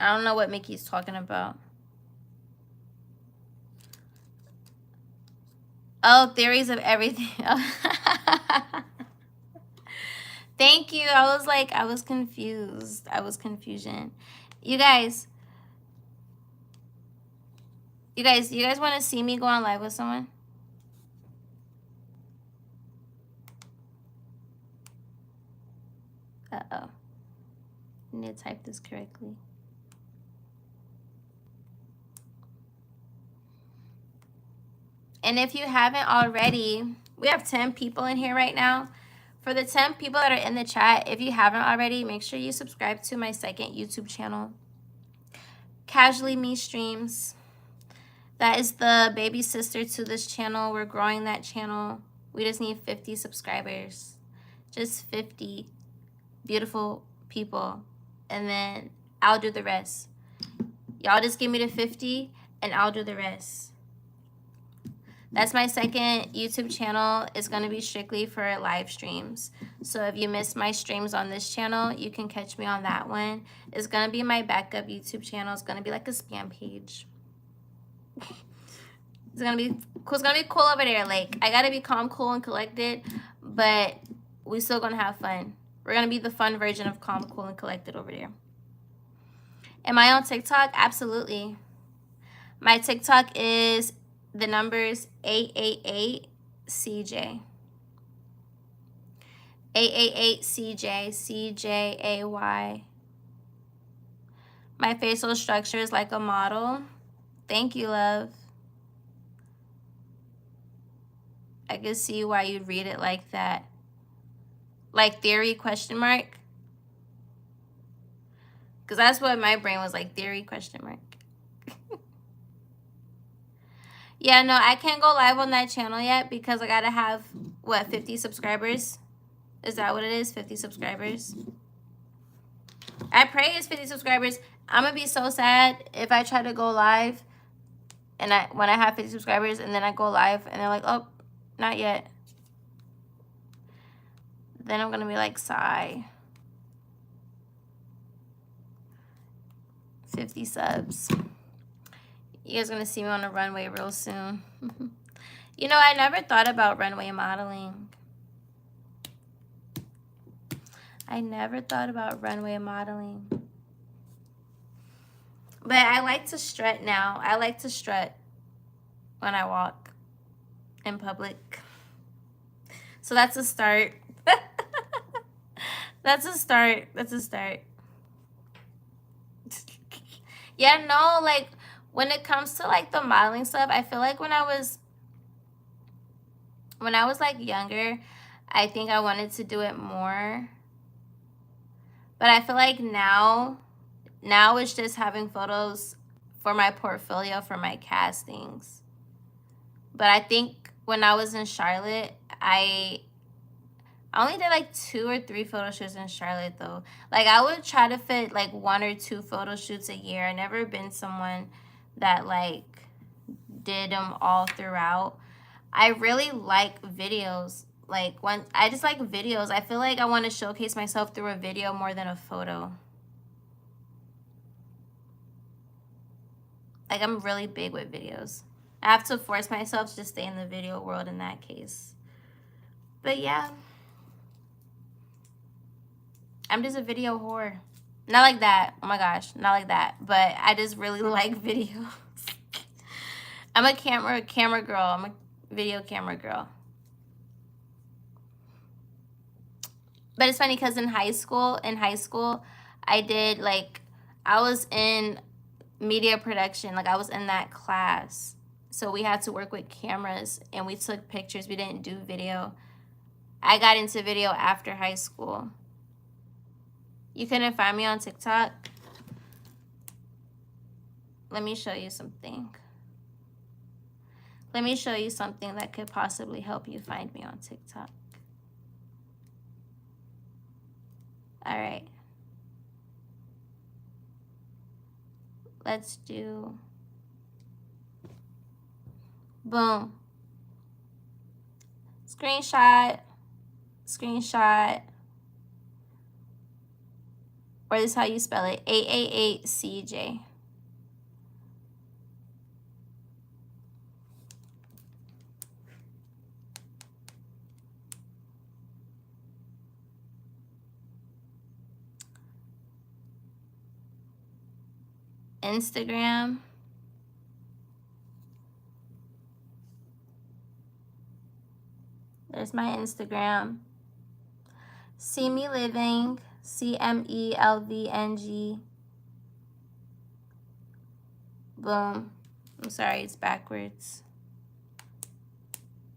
I don't know what Mickey's talking about. Oh, theories of everything. Thank you. I was confused. I was confusion. You guys want to see me go on live with someone? Uh-oh. I need to type this correctly. And if you haven't already, we have 10 people in here right now. For the 10 people that are in the chat, if you haven't already, make sure you subscribe to my second YouTube channel, Casually Me Streams. That is the baby sister to this channel. We're growing that channel. We just need 50 subscribers. Just 50 beautiful people. And then I'll do the rest. Y'all just give me the 50 and I'll do the rest. That's my second YouTube channel. It's going to be strictly for live streams. So if you miss my streams on this channel, you can catch me on that one. It's going to be my backup YouTube channel. It's going to be like a spam page. It's going to be cool over there. Like, I got to be calm, cool, and collected, but we still going to have fun. We're going to be the fun version of calm, cool, and collected over there. Am I on TikTok? Absolutely. My TikTok is the numbers 888CJ. 888CJ, CJAY. My facial structure is like a model. Thank you, love. I can see why you'd read it like that. Like theory, question mark? Because that's what my brain was like, theory, question mark. Yeah, no, I can't go live on that channel yet because I gotta have, what, 50 subscribers? Is that what it is? 50 subscribers? I pray it's 50 subscribers. I'm gonna be so sad if I try to go live and when I have 50 subscribers and then I go live and they're like, oh, not yet. Then I'm gonna be like, sigh. 50 subs. You guys are gonna see me on the runway real soon. You know, I never thought about runway modeling. I never thought about runway modeling. But I like to strut now. I like to strut when I walk in public. So that's a start. That's a start. That's a start. Yeah, no, like, when it comes to, like, the modeling stuff, I feel like when I was, like, younger, I think I wanted to do it more. But I feel like now it's just having photos for my portfolio for my castings. But I think when I was in Charlotte, I only did like 2 or 3 photo shoots in Charlotte though. Like I would try to fit like 1 or 2 photo shoots a year. I've never been someone that like did them all throughout. I really like videos. Like I just like videos. I feel like I want to showcase myself through a video more than a photo. Like I'm really big with videos. I have to force myself to just stay in the video world in that case. But yeah. I'm just a video whore. Not like that. Oh my gosh. Not like that. But I just really like videos. I'm a camera girl. I'm a video camera girl. But it's funny because in high school, I did like, I was in media production. Like, I was in that class. So we had to work with cameras and we took pictures. We didn't do video. I got into video after high school. You couldn't find me on TikTok? Let me show you something. Let me show you something that could possibly help you find me on TikTok. All right. Let's do, boom. Screenshot, screenshot. Or this is how you spell it, 888CJ. Instagram. There's my Instagram. See Me Living, CMELVNG. Boom. I'm sorry, it's backwards.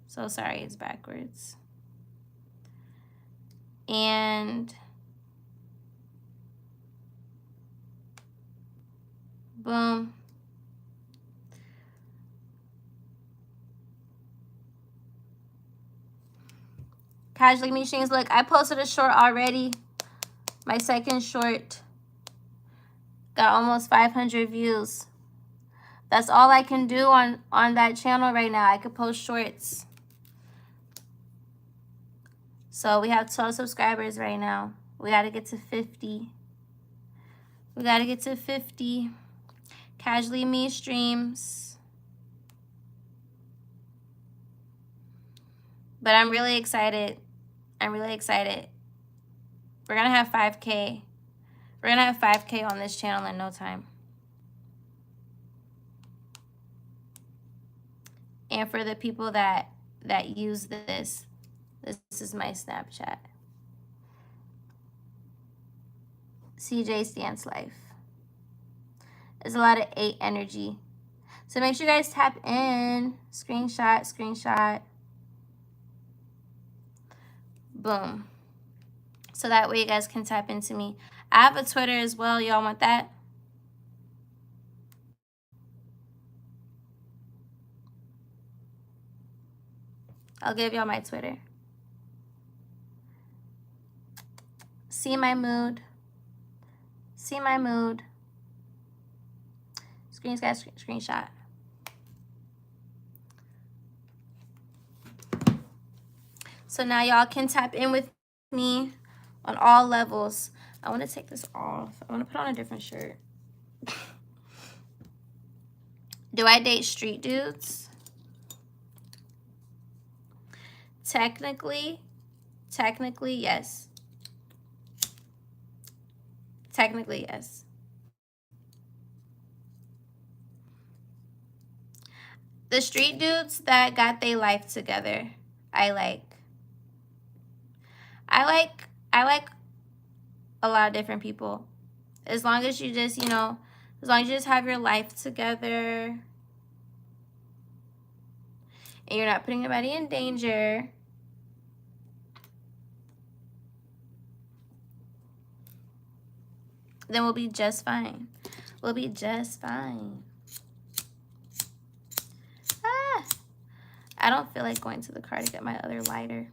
So sorry, it's backwards. And boom. Casually Machines. Look, I posted a short already. My second short got almost 500 views. That's all I can do on that channel right now. I could post shorts. So we have 12 subscribers right now. We got to get to 50. We got to get to 50. Casually Me streams. But I'm really excited. I'm really excited. We're going to have 5K. We're going to have 5K on this channel in no time. And for the people that use this is my Snapchat. CJ Stance Life. There's a lot of 8 energy. So make sure you guys tap in. Screenshot, screenshot. Boom. So that way you guys can tap into me. I have a Twitter as well. Y'all want that? I'll give y'all my Twitter. See my mood. See my mood. Screenshot. So now y'all can tap in with me on all levels. I want to take this off. I want to put on a different shirt. Do I date street dudes? Technically, yes. Technically, yes. The street dudes that got their life together, I like a lot of different people. As long as you just, as long as you just have your life together and you're not putting anybody in danger. Then we'll be just fine. We'll be just fine. Ah, I don't feel like going to the car to get my other lighter.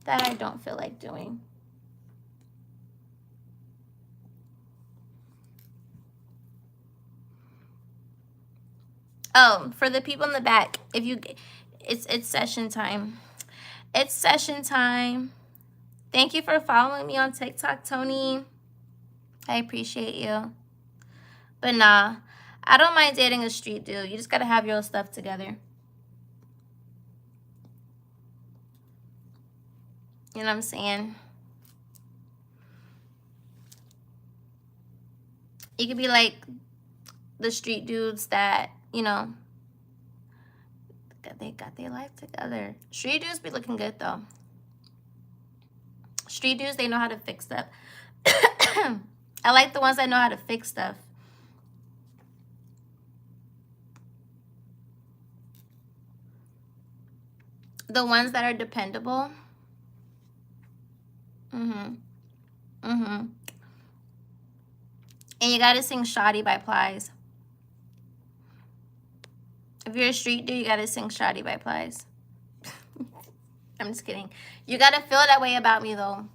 That I don't feel like doing. Oh, for the people in the back, it's session time. It's session time. Thank you for following me on TikTok, Tony. I appreciate you. But nah, I don't mind dating a street dude. You just gotta have your stuff together. You know what I'm saying? You could be like the street dudes that, they got their life together. Street dudes be looking good, though. Street dudes, they know how to fix up. I like the ones that know how to fix stuff. The ones that are dependable. And you gotta sing Shoddy by Plies. If you're a street dude, you gotta sing Shoddy by Plies. I'm just kidding. You gotta feel that way about me, though.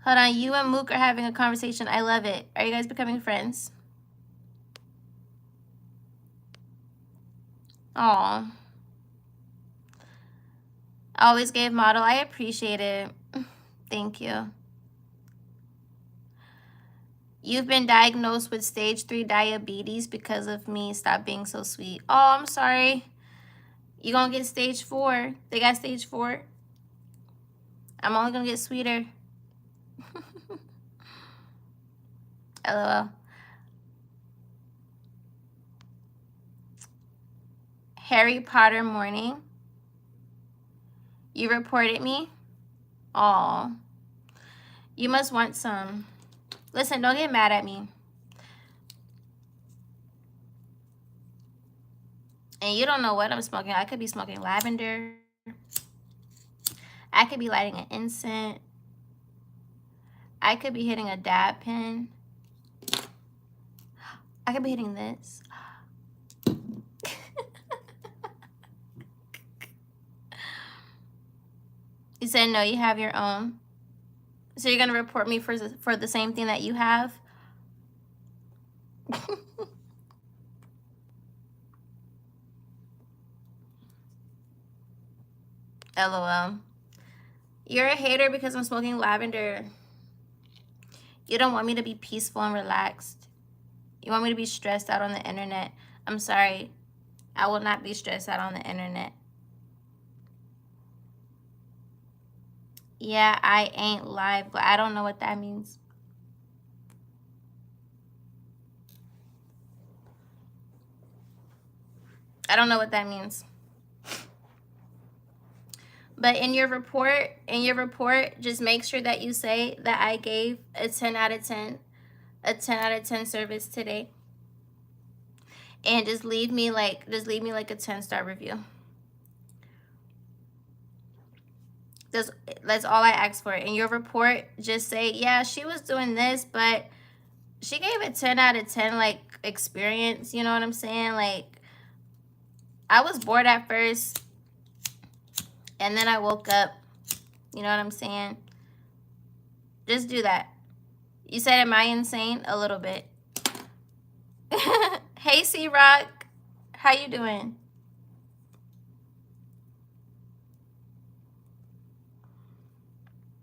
Hold on, you and Mook are having a conversation. I love it. Are you guys becoming friends? Aw. Always gave model. I appreciate it. Thank you. You've been diagnosed with stage 3 diabetes because of me. Stop being so sweet. Oh, I'm sorry. You gonna get stage 4. They got stage 4. I'm only gonna get sweeter. LOL. Harry Potter morning. You reported me? Aw. You must want some. Listen, don't get mad at me. And you don't know what I'm smoking. I could be smoking lavender. I could be lighting an incense. I could be hitting a dab pen. I could be hitting this. You said no, you have your own. So you're gonna report me for the same thing that you have? LOL. You're a hater because I'm smoking lavender. You don't want me to be peaceful and relaxed. You want me to be stressed out on the internet. I'm sorry. I will not be stressed out on the internet. Yeah, I ain't live, but I don't know what that means. I don't know what that means. But in your report, just make sure that you say that I gave a 10 out of 10, a 10 out of 10 service today. And just leave me like a 10-star review. That's all I asked for. In your report, just say, yeah, she was doing this, but she gave a 10 out of 10 like experience. You know what I'm saying? Like, I was bored at first, and then I woke up. You know what I'm saying? Just do that. You said, am I insane? A little bit. Hey, C-Rock. How you doing?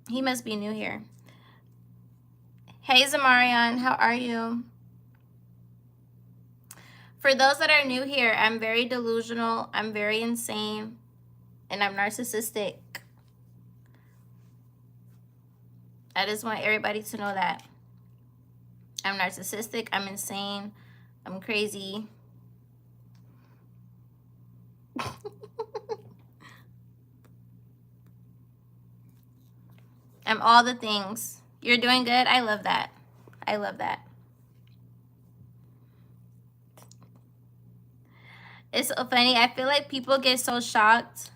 He must be new here. Hey, Zamarian. How are you? For those that are new here, I'm very delusional. I'm very insane. And I'm narcissistic. I just want everybody to know that. I'm narcissistic. I'm insane. I'm crazy. I'm all the things. You're doing good? I love that. I love that. It's so funny. I feel like people get so shocked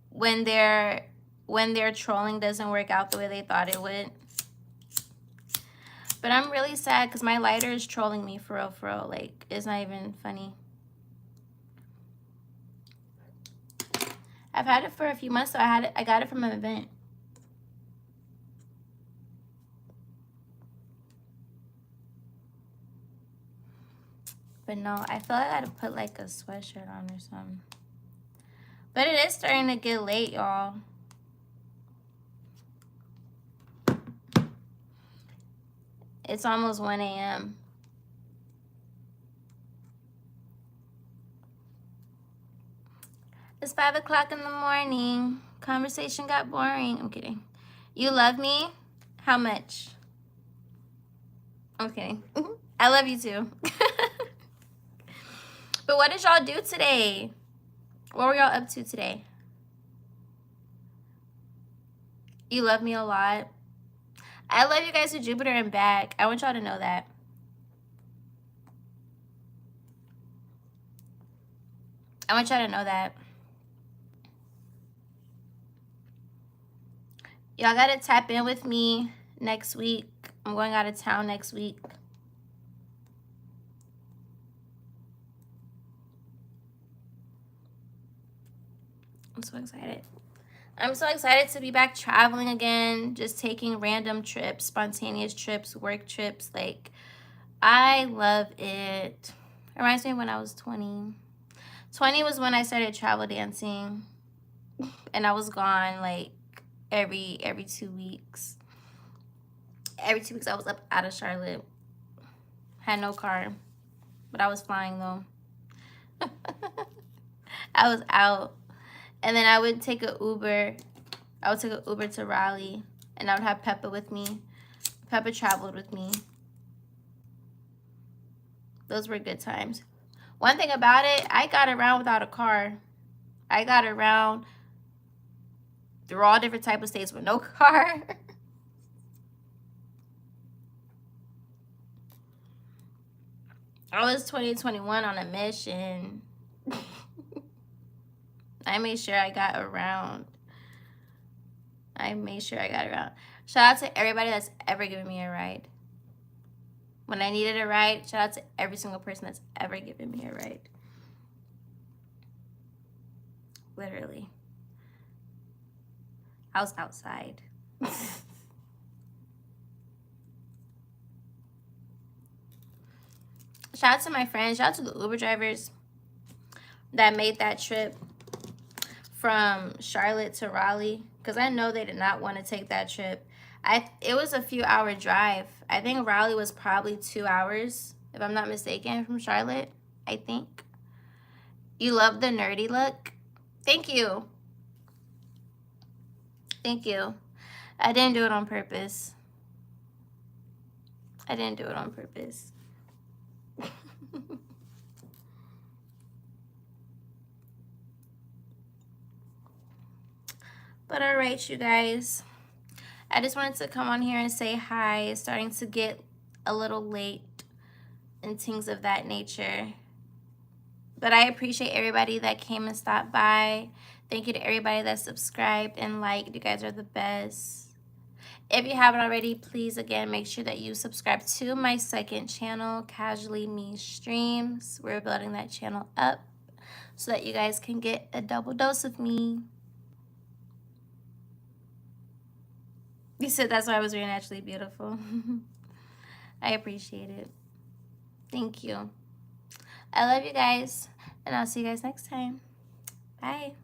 when their trolling doesn't work out the way they thought it would. But I'm really sad because my lighter is trolling me for real. Like, it's not even funny. I've had it for a few months, so I got it from an event. But no, I feel like I gotta put like a sweatshirt on or something. But it is starting to get late, y'all. It's almost 1 a.m. It's 5 o'clock in the morning. Conversation got boring. I'm kidding. You love me? How much? I'm kidding. I love you too. But what did y'all do today? What were y'all up to today? You love me a lot. I love you guys to Jupiter and back. I want y'all to know that. I want y'all to know that. Y'all gotta tap in with me next week. I'm going out of town next week. I'm so excited. I'm so excited to be back traveling again, just taking random trips, spontaneous trips, work trips. Like, I love it. It reminds me of when I was 20. 20 was when I started travel dancing, and I was gone like every 2 weeks. Every 2 weeks I was up out of Charlotte. Had no car, but I was flying though. I was out. And then I would take an Uber. I would take an Uber to Raleigh, and I would have Peppa with me. Peppa traveled with me. Those were good times. One thing about it, I got around without a car. I got around through all different type of states with no car. I was 2021 on a mission. I made sure I got around. Shout out to everybody that's ever given me a ride. When I needed a ride, shout out to every single person that's ever given me a ride. Literally. I was outside. Shout out to my friends. Shout out to the Uber drivers that made that trip from Charlotte to Raleigh, because I know they did not want to take that trip. It was a few hour drive. I think Raleigh was probably 2 hours, if I'm not mistaken, from Charlotte, I think. You love the nerdy look? Thank you. Thank you. I didn't do it on purpose. I didn't do it on purpose. But all right, you guys. I just wanted to come on here and say hi. It's starting to get a little late and things of that nature. But I appreciate everybody that came and stopped by. Thank you to everybody that subscribed and liked. You guys are the best. If you haven't already, please, again, make sure that you subscribe to my second channel, Casually Me Streams. We're building that channel up so that you guys can get a double dose of me. You said that's why I was very naturally beautiful. I appreciate it. Thank you. I love you guys, and I'll see you guys next time. Bye.